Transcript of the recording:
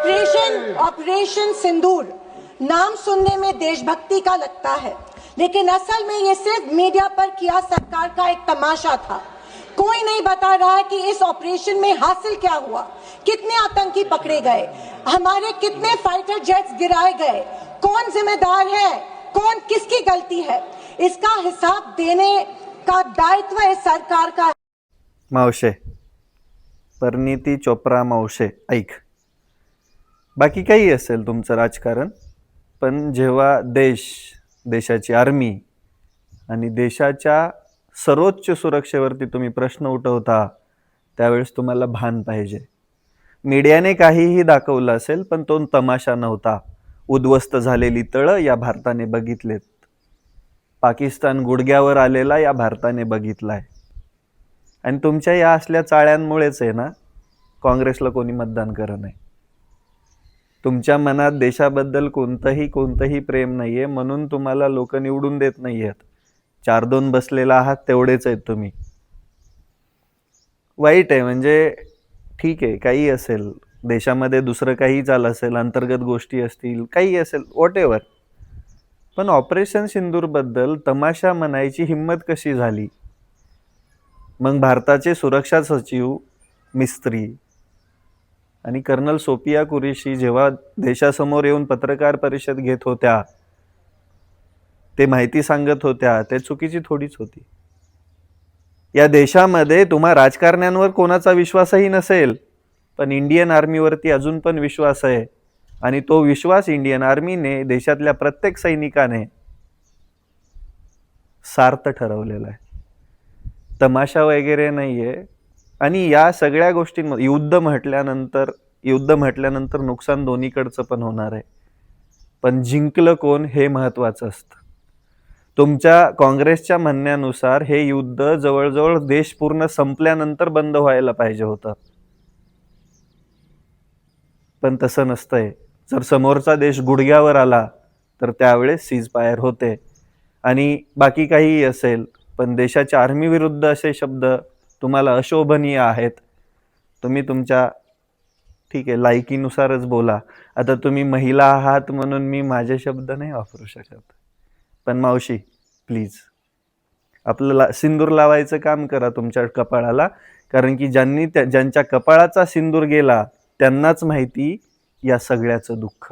Operation सिंदूर नाम सुनने में देशभक्ति का लगता है, लेकिन असल में ये सिर्फ मीडिया पर किया सरकार का एक तमाशा था। कोई नहीं बता रहा है कि इस ऑपरेशन में हासिल क्या हुआ, कितने आतंकी पकड़े गए, हमारे कितने फाइटर जेट्स गिराए गए, कौन जिम्मेदार है, कौन किसकी गलती है, इसका हिसाब देने का दायित्व इस सरकार का। मावशे, परिणीती चोप्रा मावशे, ऐक, बाकी काही असेल तुमचं राजकारण, पण जेव्हा देशाची आर्मी आणि देशाच्या सर्वोच्च सुरक्षेवरती तुम्ही प्रश्न उठवता त्यावेळेस तुम्हाला भान पाहिजे। मीडियाने काहीही दाखवलं असेल पण तो तमाशा नव्हता। उद्ध्वस्त झालेली तळ या भारताने बघितलेत, पाकिस्तान गुडघ्यावर आलेला या भारताने बघितलाय। आणि तुमच्या या असल्या चाळ्यांमुळेच आहे ना काँग्रेसला कोणी मतदान करत नाही। तुमच्या मनात देशाबद्दल कोणतंही प्रेम नाहीये, म्हणून तुम्हाला लोक निवडून देत नाहीयेत। 4-2 बसलेला आहात तेवढेच आहेत तुम्ही। वाईट आहे, म्हणजे ठीक आहे, काही असेल देशामध्ये, दुसरं काही चाललं असेल, अंतर्गत गोष्टी असतील, काही असेल, व्हॉटएव्हर, पण ऑपरेशन सिंदूर बद्दल तमाशा म्हणायची हिम्मत कशी झाली? मग भारताचे सुरक्षा सचिव मिस्त्री आणि कर्नल सोफिया कुरेशी जेव्हा देशासमोर येऊन पत्रकार परिषद घेत होत्या, ते माहिती सांगत होत्या, ते चुकीची थोडीच होती। या देशामध्ये तुम्हा राजकारण्यांवर कोणाचा विश्वासही नसेल, पण इंडियन आर्मीवरती अजून पण विश्वास आहे, आणि तो विश्वास इंडियन आर्मीने, देशातल्या प्रत्येक सैनिकाने सार्थ ठरवलेला आहे। तमाशा वगैरे नाहीये। आणि या सगळ्या गोष्टींमध्ये युद्ध म्हटल्यानंतर नुकसान दोन्हीकडचं पण होणार आहे, पण जिंकलं कोण हे महत्त्वाचं असतं। तुमच्या काँग्रेसच्या म्हणण्यानुसार हे युद्ध जवळजवळ देश पूर्ण संपल्यानंतर बंद व्हायला पाहिजे होतं, पण तसं नसतंय। जर समोरचा देश गुडघ्यावर आला तर त्यावेळेस सीजफायर होते। आणि बाकी काही असेल, पण देशाच्या आर्मी विरुद्ध असे शब्द तुम्हाला अशोभनीय आहेत। तुम्ही तुमच्या ठीक आहे लायकीनुसारच बोला। आता तुम्ही महिला आहात म्हणून मी माझे शब्द नाही वापरू शकत, पण मावशी प्लीज आपल्याला सिंदूर लावायचं काम करा तुमच्या कपाळाला, कारण की ज्यांच्या कपाळाचा सिंदूर गेला त्यांनाच माहिती या सगळ्याचं दुःख।